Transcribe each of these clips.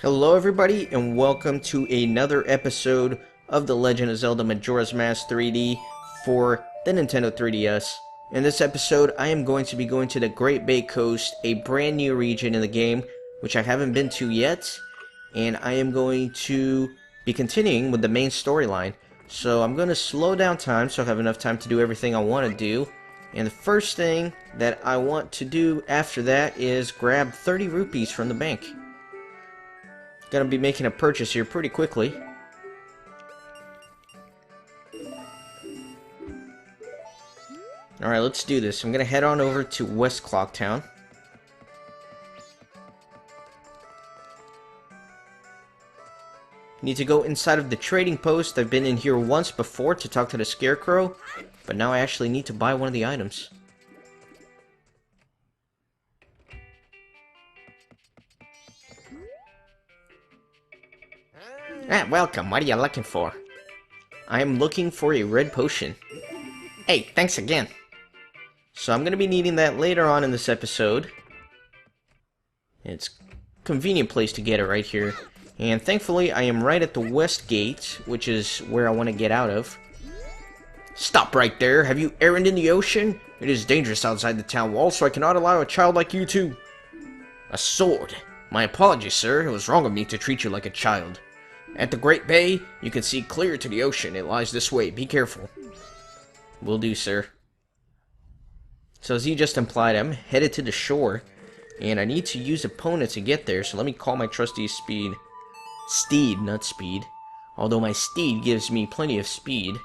Hello everybody and welcome to another episode of The Legend of Zelda Majora's Mask 3D for the Nintendo 3DS. In this episode I am going to be going to the Great Bay Coast, a brand new region in the game which I haven't been to yet, and I am going to be continuing with the main storyline. So I'm going to slow down time so I have enough time to do everything I want to do, and the first thing that I want to do after that is grab 30 rupees from the bank. Gonna be making a purchase here pretty quickly. Alright, let's do this. I'm gonna head on over to West Clocktown. Need to go inside of the trading post. I've been in here once before to talk to the Scarecrow, but now I actually need to buy one of the items. Welcome. What are you looking for? I am looking for a red potion. Hey, thanks again. So I'm going to be needing that later on in this episode. It's a convenient place to get it right here. And thankfully, I am right at the west gate, which is where I want to get out of. Stop right there. Have you errand in the ocean? It is dangerous outside the town wall, so I cannot allow a child like you to... A sword. My apologies, sir. It was wrong of me to treat you like a child. At the Great Bay, you can see clear to the ocean. It lies this way. Be careful. Will do, sir. So as he just implied, I'm headed to the shore, and I need to use Epona to get there, so let me call my trusty steed, not speed. Although my steed gives me plenty of speed.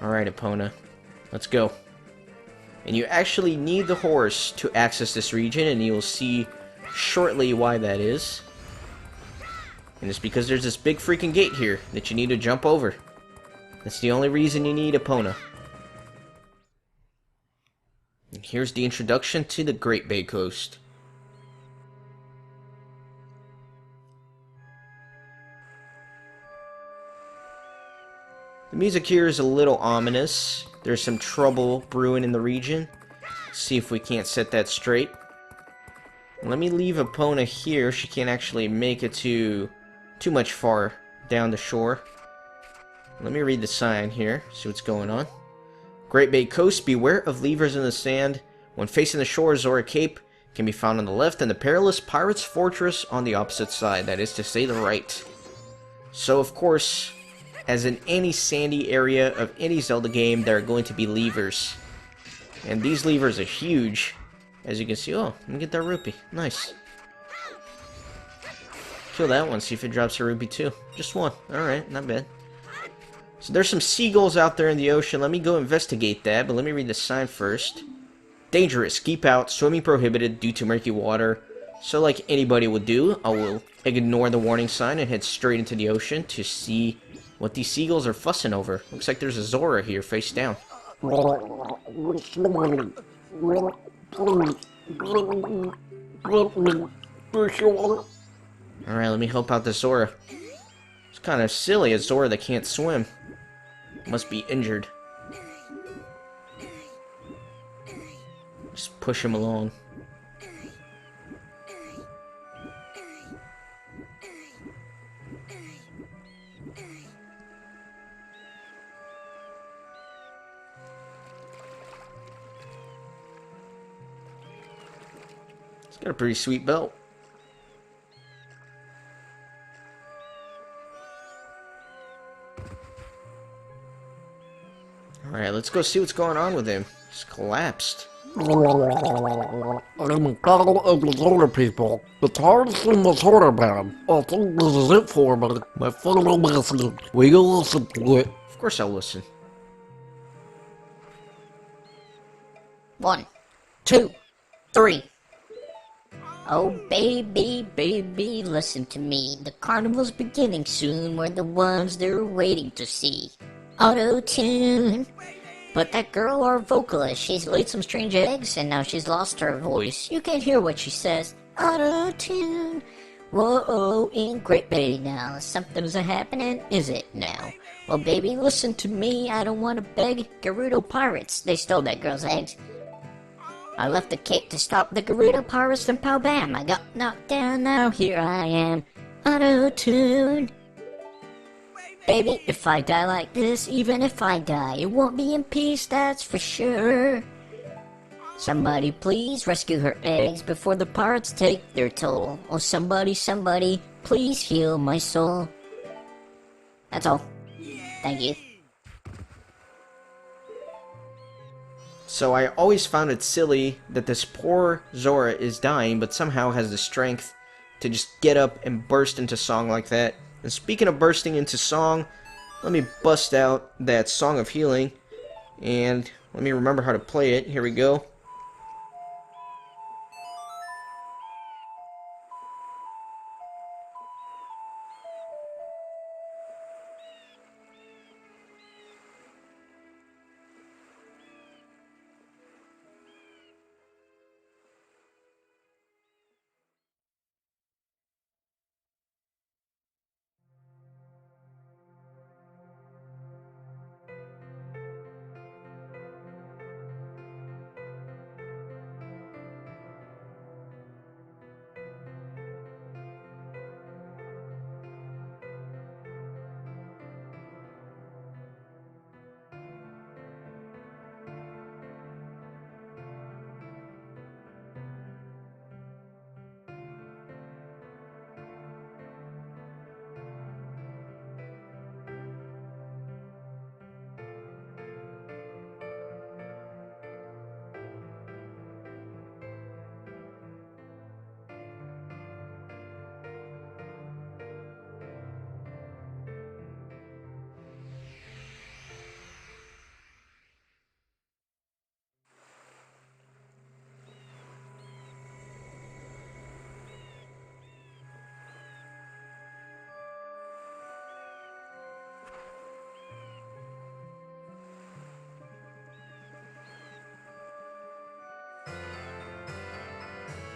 Alright, Epona. Let's go. And you actually need the horse to access this region, and you will see shortly why that is. And it's because there's this big freaking gate here that you need to jump over. That's the only reason you need Epona. And here's the introduction to the Great Bay Coast. The music here is a little ominous. There's some trouble brewing in the region. Let's see if we can't set that straight. Let me leave Epona here. She can't actually make it too much far down the shore. Let me read the sign here, see what's going on. Great Bay Coast, beware of levers in the sand. When facing the shore, Zora Cape can be found on the left, and the perilous Pirate's Fortress on the opposite side, that is to say the right. So, of course, as in any sandy area of any Zelda game, there are going to be levers. And these levers are huge. As you can see, oh, let me get that rupee. Nice. Kill that one, see if it drops a rupee too. Just one. Alright, not bad. So there's some seagulls out there in the ocean. Let me go investigate that, but let me read the sign first. Dangerous. Keep out. Swimming prohibited due to murky water. So like anybody would do, I will ignore the warning sign and head straight into the ocean to see what these seagulls are fussing over. Looks like there's a Zora here, face down. Alright, let me help out the Zora. It's kind of silly, a Zora that can't swim. Must be injured. Just push him along. He's got a pretty sweet belt. Alright, let's go see what's going on with him. He's collapsed. I'm a call of the Zelda people. It's hard to see this order band. I think this is it for me. My final message. Will you listen to it? Of course I'll listen. 1, 2, 3. Oh baby, baby, listen to me. The carnival's beginning soon. We're the ones they're waiting to see. Auto-tune. But that girl, our vocalist, she's laid some strange eggs and now she's lost her voice. You can't hear what she says. Auto-tune. Whoa, in Great Bay now. Something's a-happening, is it now? Well, baby, listen to me. I don't want to beg. Gerudo pirates, they stole that girl's eggs. I left the cake to stop the Gerudo Pirates and pow bam. I got knocked down, now here I am. Auto-tune. Baby, if I die like this, even if I die, it won't be in peace, that's for sure. Somebody please rescue her eggs before the pirates take their toll. Oh, somebody, please heal my soul. That's all. Thank you. So I always found it silly that this poor Zora is dying, but somehow has the strength to just get up and burst into song like that. And speaking of bursting into song, let me bust out that Song of Healing, and let me remember how to play it. Here we go.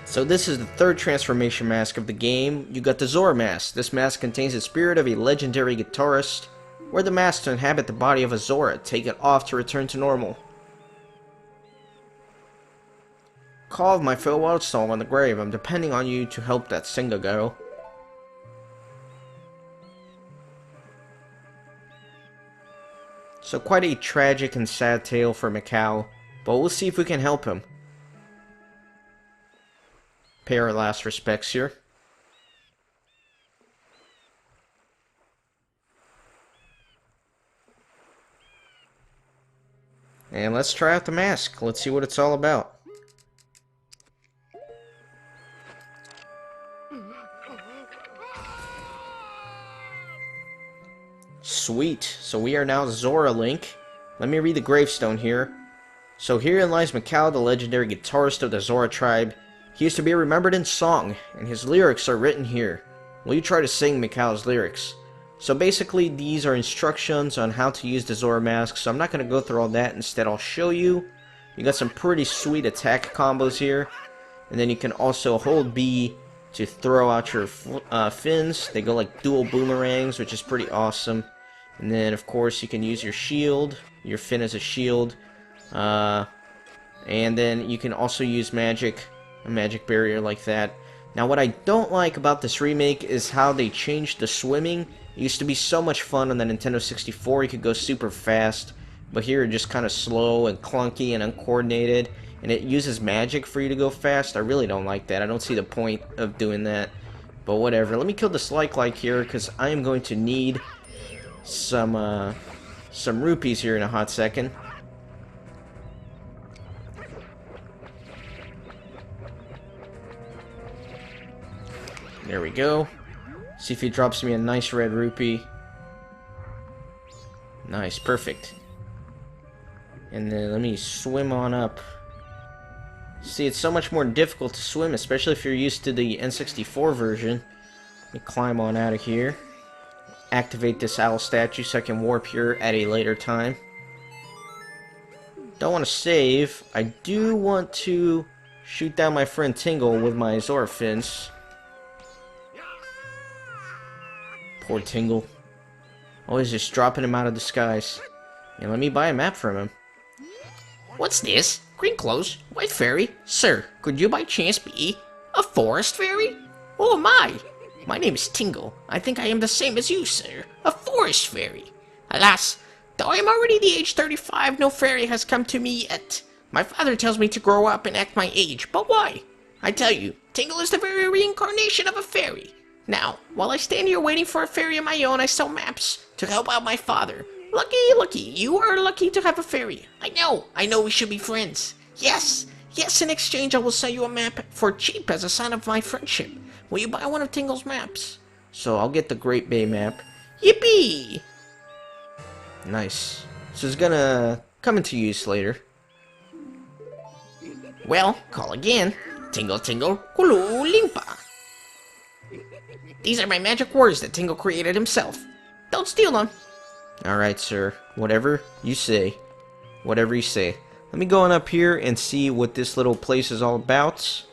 So this is the third transformation mask of the game. You got the Zora mask. This mask contains the spirit of a legendary guitarist. Wear the mask to inhabit the body of a Zora. Take it off to return to normal. Call of my farewell song on the grave. I'm depending on you to help that singer girl. So quite a tragic and sad tale for Mikau, but we'll see if we can help him. Pay our last respects here. And let's try out the mask. Let's see what it's all about. Sweet. So we are now Zora Link. Let me read the gravestone here. So herein lies Mikau, the legendary guitarist of the Zora tribe. He is to be remembered in song, and his lyrics are written here. Will you try to sing Mikau's lyrics? So basically, these are instructions on how to use the Zora mask, so I'm not going to go through all that. Instead, I'll show you. You got some pretty sweet attack combos here. And then you can also hold B to throw out your fins. They go like dual boomerangs, which is pretty awesome. And then, of course, you can use your shield, your fin as a shield. And then you can also use magic. A magic barrier like that. Now what I don't like about this remake is how they changed the swimming. It used to be so much fun on the Nintendo 64, you could go super fast, but here it's just kind of slow and clunky and uncoordinated, and it uses magic for you to go fast. I really don't like that. I don't see the point of doing that, but whatever. Let me kill this like here, because I am going to need some rupees here in a hot second. There we go. See if he drops me a nice red rupee. Nice, perfect. And then let me swim on up. See, it's so much more difficult to swim, especially if you're used to the N64 version. Let me climb on out of here. Activate this owl statue so I can warp here at a later time. Don't want to save. I do want to shoot down my friend Tingle with my Zora fins. Poor Tingle. Always just dropping him out of the skies. And let me buy a map from him. What's this? Green clothes? White fairy? Sir, could you by chance be a forest fairy? Oh my! My name is Tingle. I think I am the same as you, sir. A forest fairy. Alas, though I am already the age 35, no fairy has come to me yet. My father tells me to grow up and act my age, but why? I tell you, Tingle is the very reincarnation of a fairy. Now, while I stand here waiting for a fairy of my own, I sell maps to help out my father. Lucky, you are lucky to have a fairy. I know we should be friends. Yes, in exchange I will sell you a map for cheap as a sign of my friendship. Will you buy one of Tingle's maps? So I'll get the Great Bay map. Yippee! Nice. So it's gonna come into use later. Well, call again. Tingle, kulu, limpa. These are my magic words that Tingle created himself. Don't steal them. Alright, sir. Whatever you say. Whatever you say. Let me go on up here and see what this little place is all about.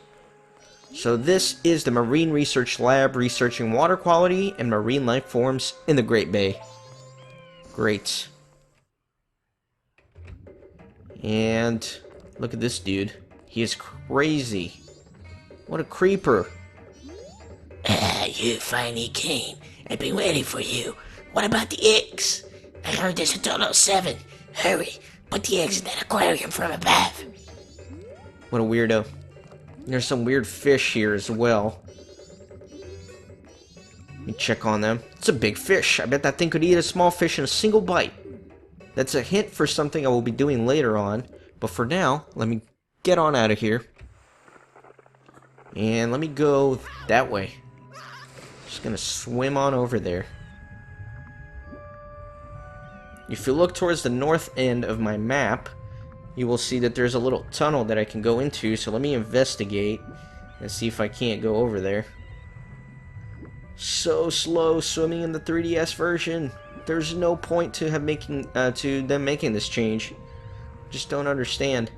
So this is the Marine Research Lab, researching water quality and marine life forms in the Great Bay. Great. And look at this dude. He is crazy. What a creeper. You finally came. I've been waiting for you. What about the eggs? I heard there's a total of 7. Hurry, put the eggs in that aquarium from above. What a weirdo. There's some weird fish here as well. Let me check on them. It's a big fish. I bet that thing could eat a small fish in a single bite. That's a hint for something I will be doing later on. But for now, let me get on out of here. And let me go that way. Just gonna swim on over there. If you look towards the north end of my map, you will see that there's a little tunnel that I can go into. So let me investigate and see if I can't go over there. So slow swimming in the 3DS version. There's no point to them making this change. Just don't understand.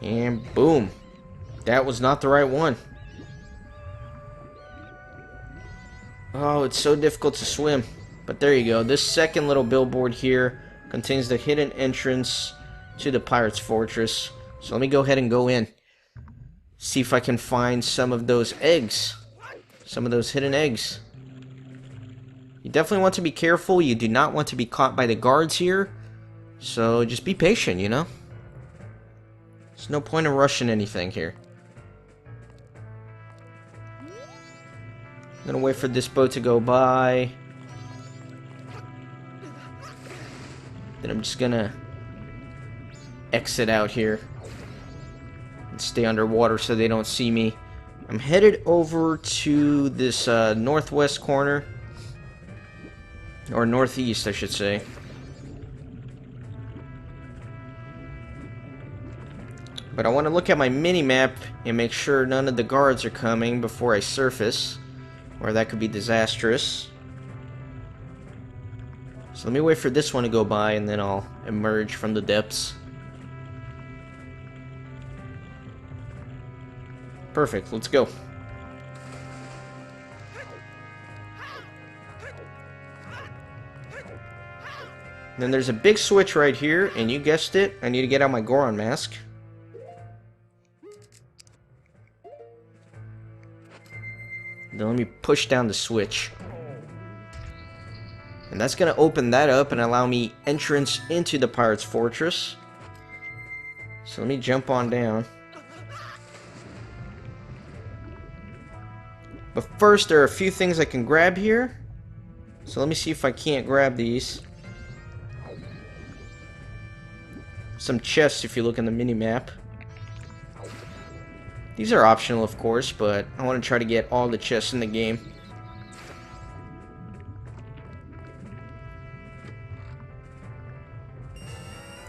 And boom. That was not the right one. Oh, it's so difficult to swim. But there you go. This second little billboard here contains the hidden entrance to the Pirate's Fortress. So let me go ahead and go in. See if I can find some of those eggs. Some of those hidden eggs. You definitely want to be careful. You do not want to be caught by the guards here. So just be patient, you know? There's no point in rushing anything here. I'm gonna wait for this boat to go by. Then I'm just gonna exit out here and stay underwater so they don't see me. I'm headed over to this northwest corner, or northeast I should say. But I want to look at my mini-map and make sure none of the guards are coming before I surface, or that could be disastrous. So let me wait for this one to go by and then I'll emerge from the depths. Perfect, let's go. Then there's a big switch right here, and you guessed it, I need to get out my Goron mask. Then let me push down the switch. And that's going to open that up and allow me entrance into the Pirate's Fortress. So let me jump on down. But first, there are a few things I can grab here. So let me see if I can't grab these. Some chests if you look in the mini-map. These are optional, of course, but I want to try to get all the chests in the game.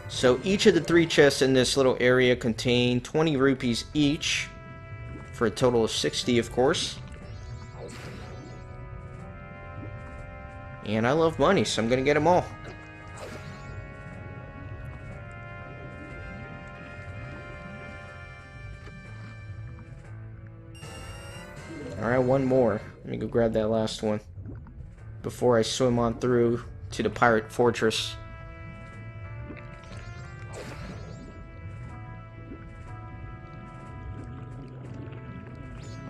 So each of the 3 chests in this little area contain 20 rupees each, for a total of 60, of course. And I love money, so I'm going to get them all. Alright, one more. Let me go grab that last one before I swim on through to the pirate fortress.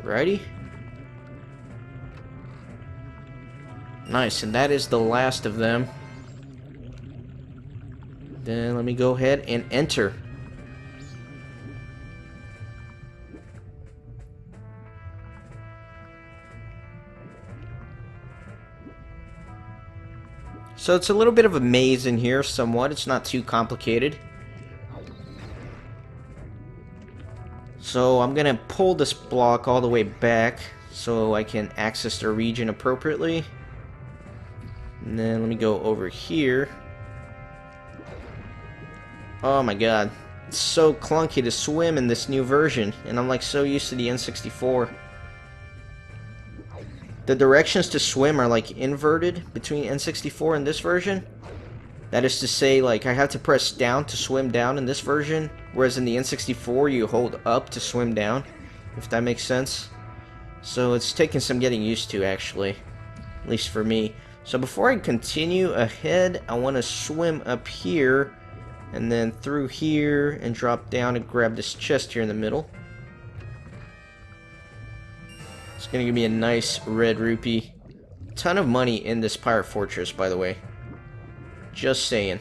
Ready? Nice, and that is the last of them. Then let me go ahead and enter. So it's a little bit of a maze in here, somewhat. It's not too complicated. So I'm gonna pull this block all the way back so I can access the region appropriately. And then let me go over here. Oh my god. It's so clunky to swim in this new version, and I'm like so used to the N64. The directions to swim are like inverted between N64 and this version. That is to say, like, I have to press down to swim down in this version, whereas in the N64 you hold up to swim down, if that makes sense. So it's taking some getting used to, actually, at least for me. So before I continue ahead, I want to swim up here and then through here and drop down and grab this chest here in the middle. It's gonna give me a nice red rupee. Ton of money in this pirate fortress, by the way. Just saying.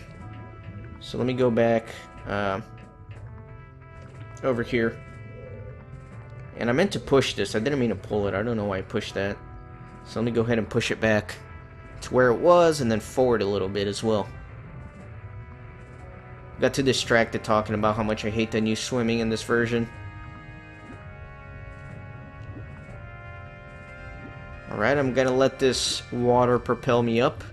So let me go back over here. And I meant to push this. I didn't mean to pull it. I don't know why I pushed that. So let me go ahead and push it back to where it was and then forward a little bit as well. Got too distracted talking about how much I hate the new swimming in this version. Alright, I'm gonna let this water propel me up.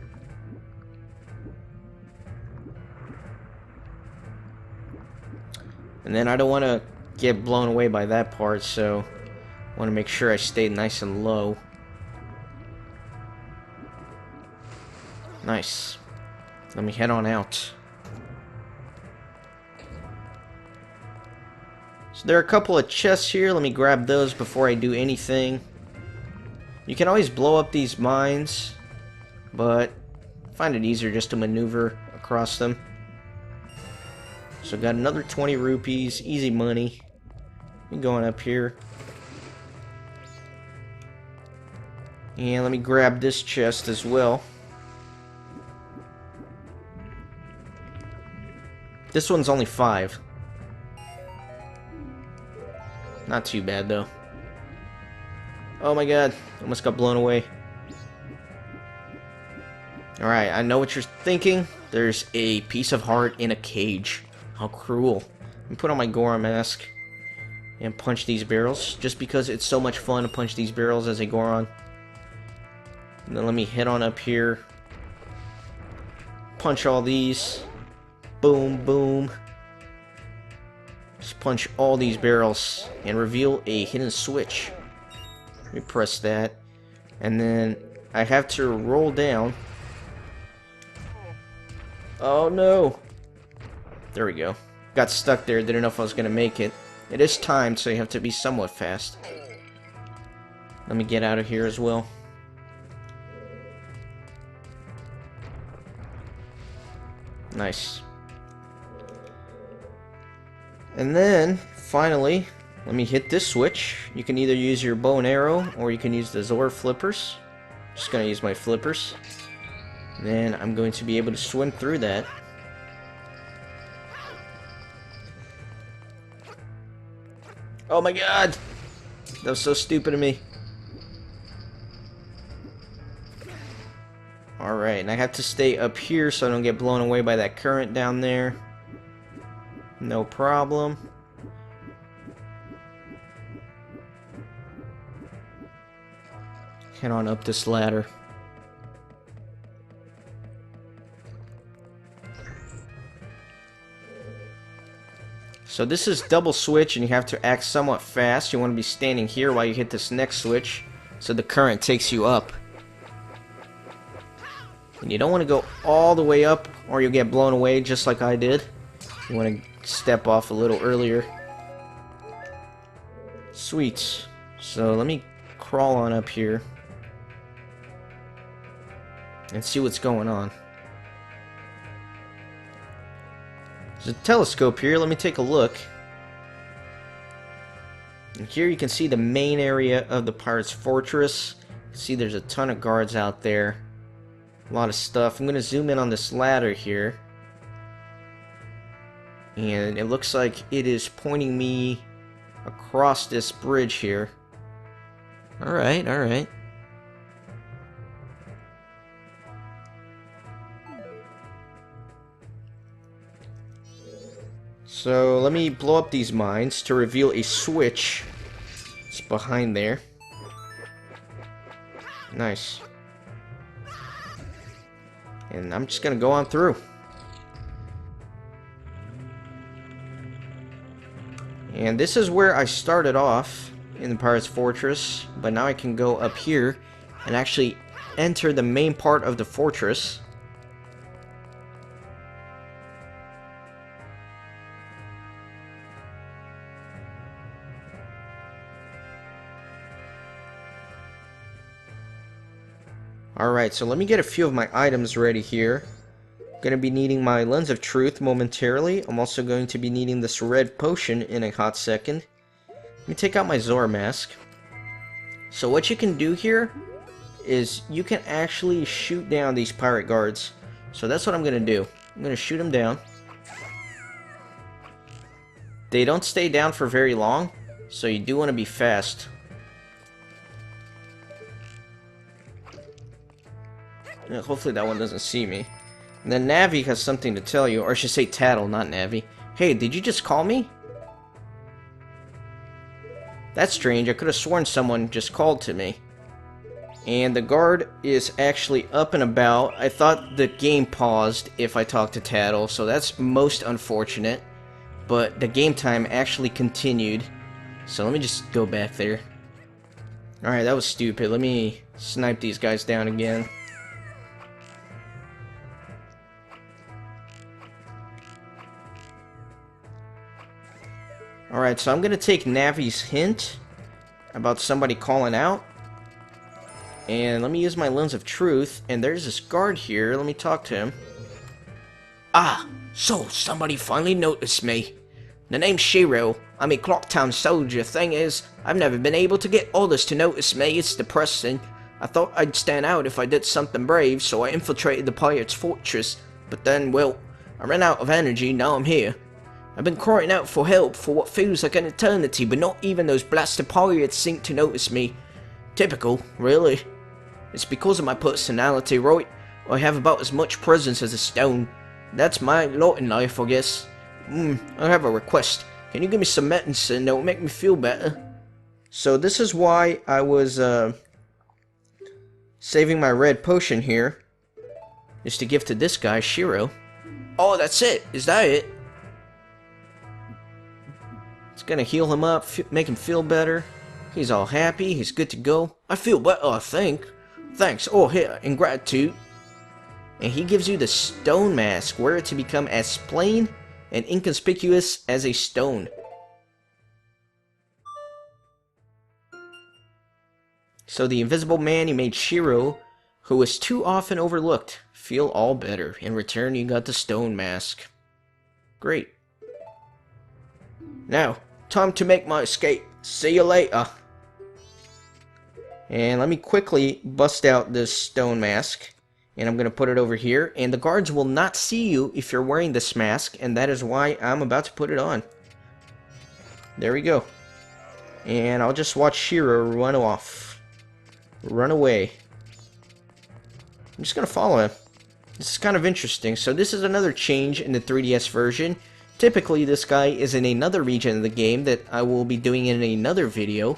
And then I don't want to get blown away by that part, so I want to make sure I stay nice and low. Nice. Let me head on out. So there are a couple of chests here. Let me grab those before I do anything. You can always blow up these mines, but I find it easier just to maneuver across them. So got another 20 rupees, easy money. I'm going up here. And let me grab this chest as well. This one's only 5. Not too bad though. Oh my god, almost got blown away. Alright, I know what you're thinking. There's a piece of heart in a cage. How cruel. Let me put on my Gora mask and punch these barrels, just because it's so much fun to punch these barrels as a Goron. And then let me head on up here. Punch all these. Boom, boom. Just punch all these barrels and reveal a hidden switch. Let me press that. And then I have to roll down. Oh no. There we go. Got stuck there, didn't know if I was gonna make it. It is timed, so you have to be somewhat fast. Let me get out of here as well. Nice. And then, finally, let me hit this switch. You can either use your bow and arrow, or you can use the Zora flippers. Just gonna use my flippers. Then I'm going to be able to swim through that. Oh my god! That was so stupid of me. Alright, and I have to stay up here so I don't get blown away by that current down there. No problem. Head on up this ladder. So this is double switch and you have to act somewhat fast. You want to be standing here while you hit this next switch so the current takes you up. And you don't want to go all the way up or you'll get blown away just like I did. You want to step off a little earlier. Sweet. So let me crawl on up here and see what's going on. There's a telescope here. Let me take a look. And here you can see the main area of the Pirate's Fortress. You can see there's a ton of guards out there. A lot of stuff. I'm going to zoom in on this ladder here. And it looks like it is pointing me across this bridge here. Alright, alright. So let me blow up these mines to reveal a switch. It's behind there. Nice. And I'm just gonna go on through. And this is where I started off in the Pirate's Fortress, but now I can go up here and actually enter the main part of the fortress. Alright, so let me get a few of my items ready here. I'm going to be needing my Lens of Truth momentarily. I'm also going to be needing this red potion in a hot second. Let me take out my Zora mask. So what you can do here is you can actually shoot down these pirate guards. So that's what I'm going to do. I'm going to shoot them down. They don't stay down for very long, so you do want to be fast. Yeah, hopefully that one doesn't see me. And then Navi has something to tell you, or I should say Tattle, not Navi. Hey, did you just call me? That's strange. I could have sworn someone just called to me. And the guard is actually up and about. I thought the game paused if I talked to Tattle, so that's most unfortunate. But the game time actually continued. So let me just go back there. Alright, that was stupid. Let me snipe these guys down again. Alright, so I'm going to take Navi's hint about somebody calling out. And let me use my Lens of Truth. And there's this guard here. Let me talk to him. Ah, so somebody finally noticed me. The name's Shiro. I'm a Clocktown soldier. Thing is, I've never been able to get others to notice me. It's depressing. I thought I'd stand out if I did something brave, so I infiltrated the pirate's fortress. But then, well, I ran out of energy. Now I'm here. I've been crying out for help for what feels like an eternity, but not even those blasted pirates seem to notice me. Typical, really. It's because of my personality, right? I have about as much presence as a stone. That's my lot in life, I guess. I have a request. Can you give me some medicine that will make me feel better? So this is why I was saving my red potion here. Is to give to this guy, Shiro. Oh, that's it. Is that it? It's gonna heal him up, make him feel better. He's all happy, he's good to go. I feel better, I think. Thanks. Oh, here, in gratitude. And he gives you the stone mask, wear it to become as plain and inconspicuous as a stone. So the invisible man you made Shiro, who was too often overlooked, feel all better. In return, you got the stone mask. Great. Now, time to make my escape. See you later. And let me quickly bust out this stone mask. And I'm going to put it over here. And the guards will not see you if you're wearing this mask. And that is why I'm about to put it on. There we go. And I'll just watch Shiro run off. Run away. I'm just going to follow him. This is kind of interesting. So this is another change in the 3DS version. Typically, this guy is in another region of the game that I will be doing in another video.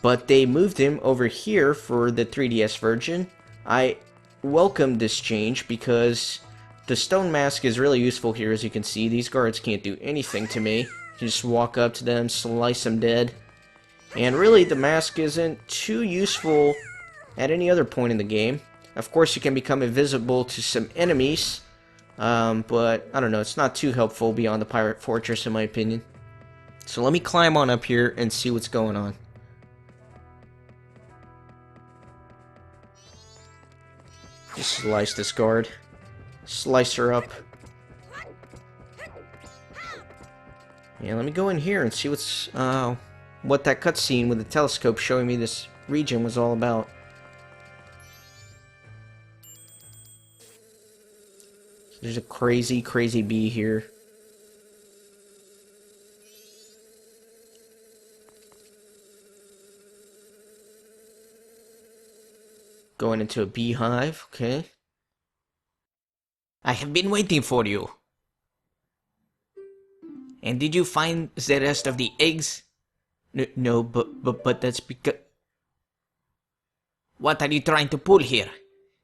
But they moved him over here for the 3DS version. I welcome this change because the stone mask is really useful here. As you can see, these guards can't do anything to me. You can just walk up to them, slice them dead. And really, the mask isn't too useful at any other point in the game. Of course, you can become invisible to some enemies. But, I don't know, it's not too helpful beyond the pirate fortress in my opinion. So let me climb on up here and see what's going on. Just slice this guard. Slice her up. Yeah, let me go in here and see what that cutscene with the telescope showing me this region was all about. There's a crazy, crazy bee here. Going into a beehive, okay. I have been waiting for you. And did you find the rest of the eggs? No, but that's because... What are you trying to pull here?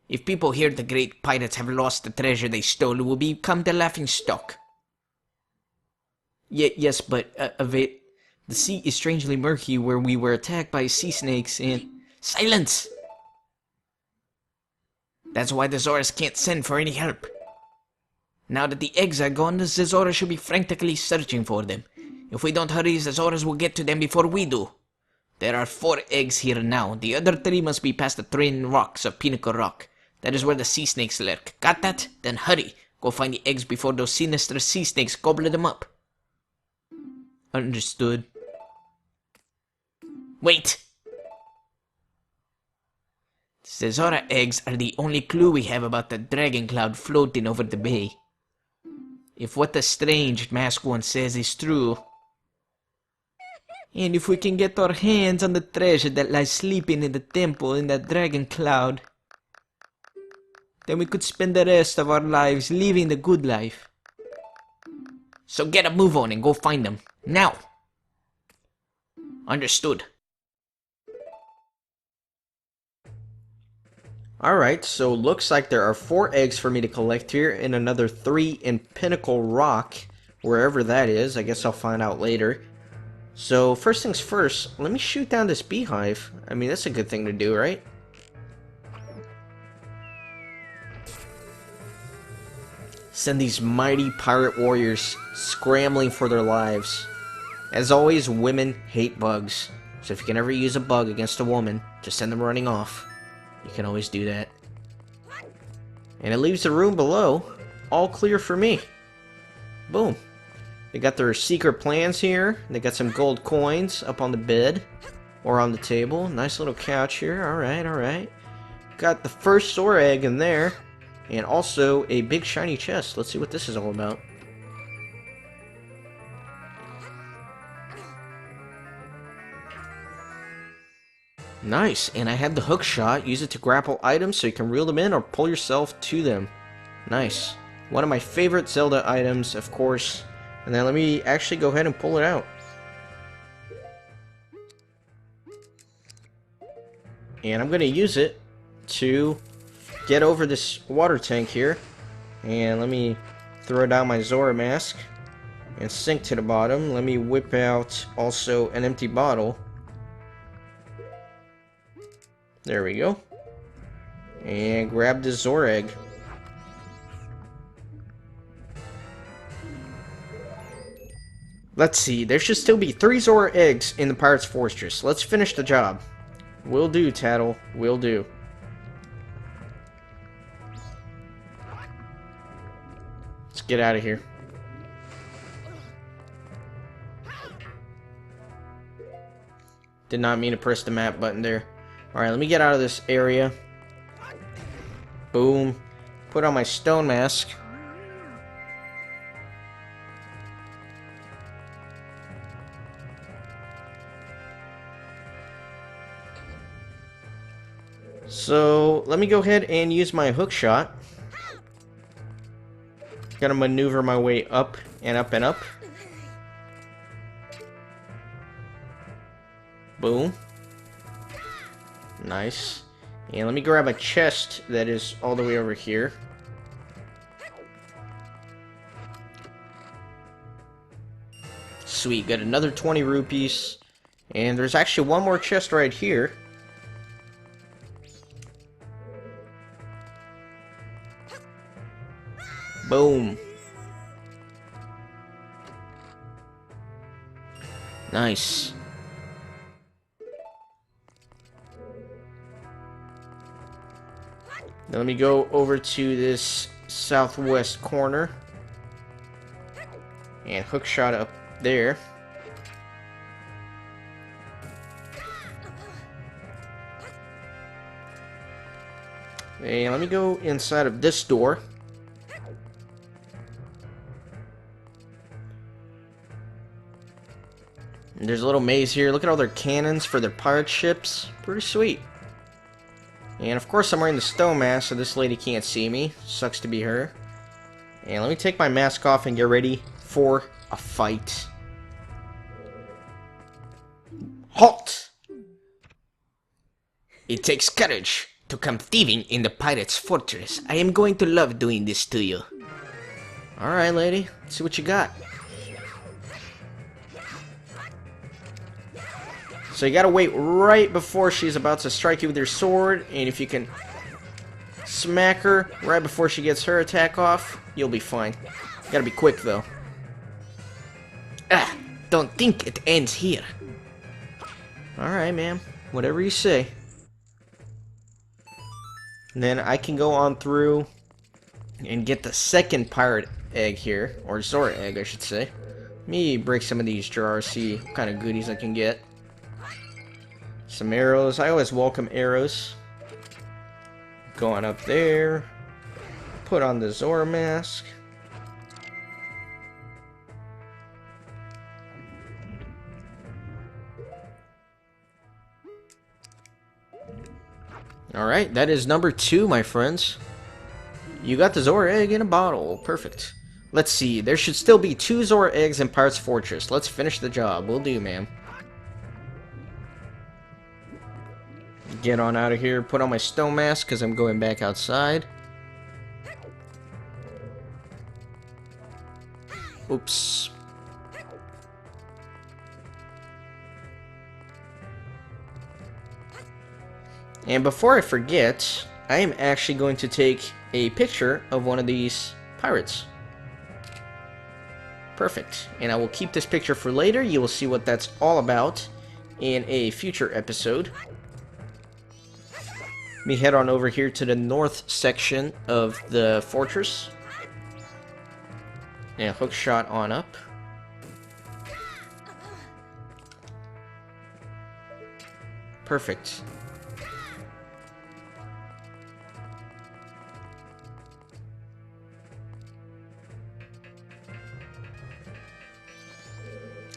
If people hear the great pirates have lost the treasure they stole, we will become the laughingstock. Yes, but the sea is strangely murky where we were attacked by sea snakes and... Silence! That's why the Zoras can't send for any help. Now that the eggs are gone, the Zoras should be frantically searching for them. If we don't hurry, the Zoras will get to them before we do. There are 4 eggs here now. The other 3 must be past the twin rocks of Pinnacle Rock. That is where the sea snakes lurk. Got that? Then hurry. Go find the eggs before those sinister sea snakes gobble them up. Understood. Wait! The Zora eggs are the only clue we have about the dragon cloud floating over the bay. If what the strange masked one says is true, and if we can get our hands on the treasure that lies sleeping in the temple in that dragon cloud, then we could spend the rest of our lives living the good life. So get a move on and go find them. Now! Understood. Alright, so looks like there are 4 eggs for me to collect here, and another 3 in Pinnacle Rock, wherever that is. I guess I'll find out later. So, first things first, let me shoot down this beehive. I mean, that's a good thing to do, right? Send these mighty pirate warriors scrambling for their lives. As always, women hate bugs. So if you can ever use a bug against a woman, just send them running off. You can always do that. And it leaves the room below all clear for me. Boom. They got their secret plans here. They got some gold coins up on the bed or on the table. Nice little couch here. Alright, alright. Got the first Zora egg in there. And also a big shiny chest. Let's see what this is all about. Nice, and I have the hook shot. Use it to grapple items so you can reel them in or pull yourself to them. Nice. One of my favorite Zelda items, of course. And then let me actually go ahead and pull it out. And I'm going to use it to get over this water tank here. And let me throw down my Zora mask and sink to the bottom. Let me whip out also an empty bottle. There we go. And grab this Zora egg. Let's see, there should still be 3 Zora eggs in the Pirate's Fortress. Let's finish the job. Will do, Tattle. Will do. Let's get out of here. Did not mean to press the map button there. Alright, let me get out of this area. Boom. Put on my stone mask. So, let me go ahead and use my hook shot. Gotta maneuver my way up and up and up. Boom. Nice. And let me grab a chest that is all the way over here. Sweet, got another 20 rupees. And there's actually one more chest right here. Boom. Nice. Now let me go over to this southwest corner. And hook shot up there. And let me go inside of this door. And there's a little maze here. Look at all their cannons for their pirate ships. Pretty sweet. And of course I'm wearing the stone mask, so this lady can't see me. Sucks to be her. And let me take my mask off and get ready for a fight. Halt! It takes courage to come thieving in the pirate's fortress. I am going to love doing this to you. Alright, lady. Let's see what you got. So you gotta wait right before she's about to strike you with your sword, and if you can smack her right before she gets her attack off, you'll be fine. You gotta be quick though. Ah, don't think it ends here. Alright, ma'am. Whatever you say. And then I can go on through and get the second pirate egg here, or Zora egg I should say. Let me break some of these jars, see what kind of goodies I can get. Some arrows. I always welcome arrows. Go on up there. Put on the Zora mask. Alright, that is number 2, my friends. You got the Zora egg in a bottle. Perfect. Let's see. There should still be 2 Zora eggs in Pirate's Fortress. Let's finish the job. Will do, ma'am. Get on out of here. Put on my stone mask because I'm going back outside. Oops. And before I forget, I am actually going to take a picture of one of these pirates. Perfect. And I will keep this picture for later. You will see what that's all about in a future episode. Let me head on over here to the north section of the fortress. And hook shot on up. Perfect.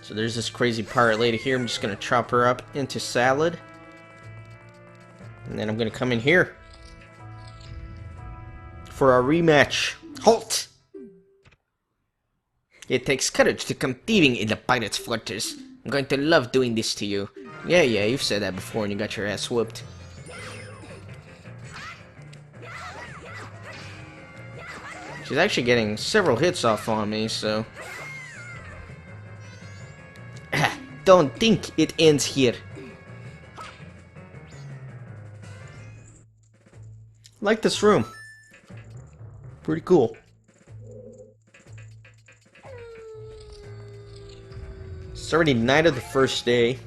So there's this crazy pirate lady here. I'm just going to chop her up into salad. And then I'm going to come in here for our rematch. Halt! It takes courage to come thieving in the pirate's fortress. I'm going to love doing this to you. Yeah, you've said that before and you got your ass whooped. She's actually getting several hits off on me, so... Don't think it ends here. Like this room. Pretty cool. It's already night of the first day.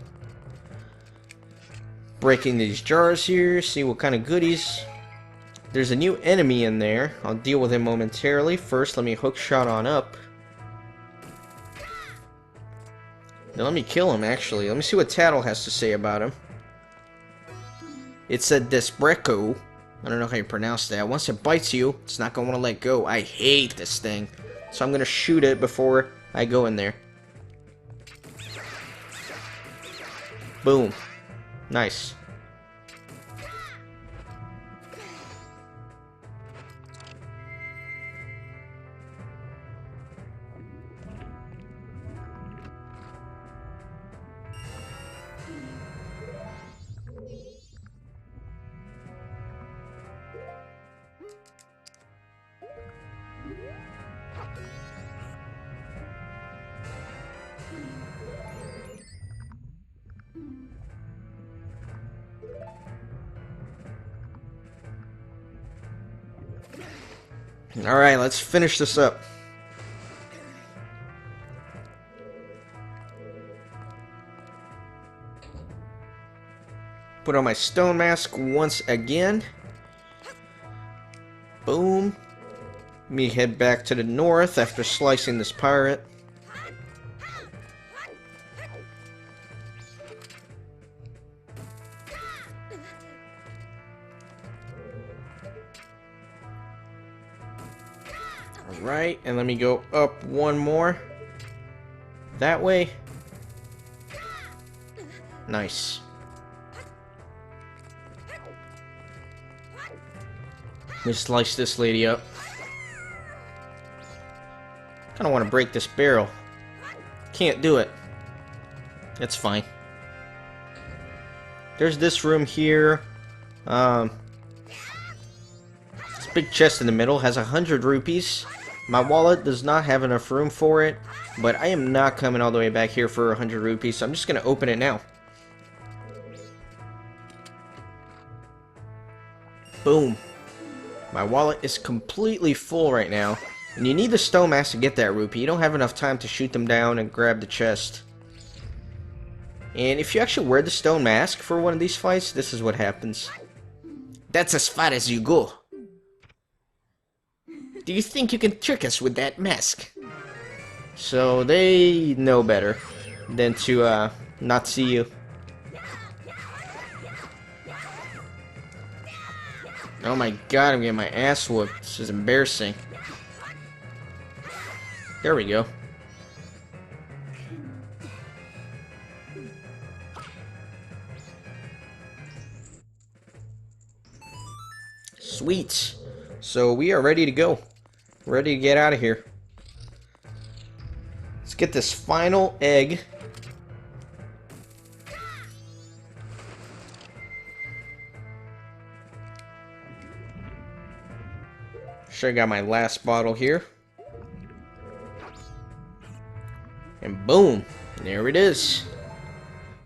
Breaking these jars here, see what kind of goodies. There's a new enemy in there. I'll deal with him momentarily. First, let me hook shot on up. Now let me kill him, actually. Let me see what Tattle has to say about him. It's a Desbreco. I don't know how you pronounce that. Once it bites you, it's not going to want to let go. I hate this thing. So I'm going to shoot it before I go in there. Boom. Nice. Alright, let's finish this up. Put on my stone mask once again. Boom. Let me head back to the north after slicing this pirate. Alright, and let me go up one more. That way. Nice. Let me slice this lady up. Kinda wanna break this barrel. Can't do it. That's fine. There's this room here. This big chest in the middle has 100 rupees. My wallet does not have enough room for it, but I am not coming all the way back here for 100 rupees, so I'm just gonna open it now. Boom. My wallet is completely full right now, and you need the stone mask to get that rupee. You don't have enough time to shoot them down and grab the chest. And if you actually wear the stone mask for one of these fights, this is what happens. That's as far as you go. Do you think you can trick us with that mask? So they know better than to not see you. Oh my god, I'm getting my ass whooped. This is embarrassing. There we go. Sweet. So we are ready to go. Ready to get out of here. Let's get this final egg. Sure, I got my last bottle here. And boom, there it is.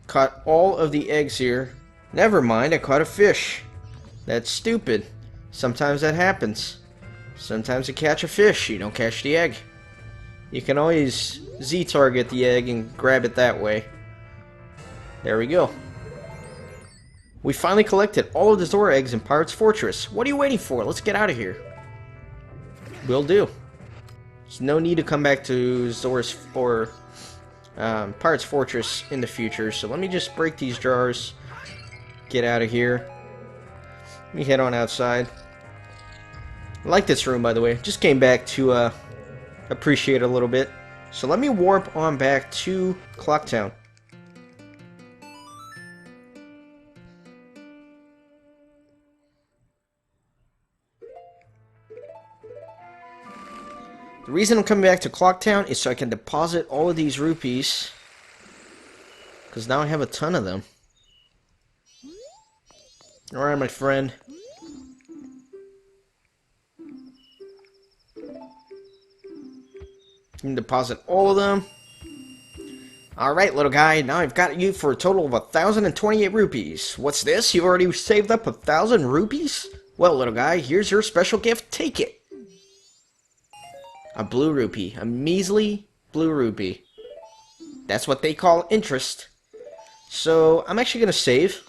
Caught all of the eggs here. Never mind, I caught a fish. That's stupid. Sometimes that happens. Sometimes you catch a fish, you don't catch the egg. You can always Z-target the egg and grab it that way. There we go. We finally collected all of the Zora eggs in Pirate's Fortress. What are you waiting for? Let's get out of here. Will do. There's no need to come back to Zora's or Pirate's Fortress in the future. So let me just break these jars. Get out of here. Let me head on outside. I like this room, by the way. Just came back to appreciate it a little bit. So let me warp on back to Clocktown. The reason I'm coming back to Clocktown is so I can deposit all of these rupees. Because now I have a ton of them. Alright, my friend. You can deposit all of them. Alright, little guy. Now I've got you for a total of 1,028 rupees. What's this? You've already saved up 1,000 rupees? Well, little guy, here's your special gift. Take it. A blue rupee. A measly blue rupee. That's what they call interest. So, I'm actually going to save.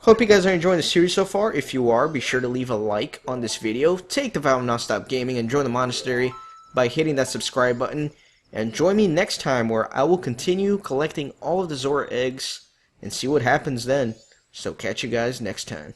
Hope you guys are enjoying the series so far. If you are, be sure to leave a like on this video. Take the vow of non-stop gaming and join the monastery by hitting that subscribe button. And join me next time where I will continue collecting all of the Zora eggs and see what happens then. So catch you guys next time.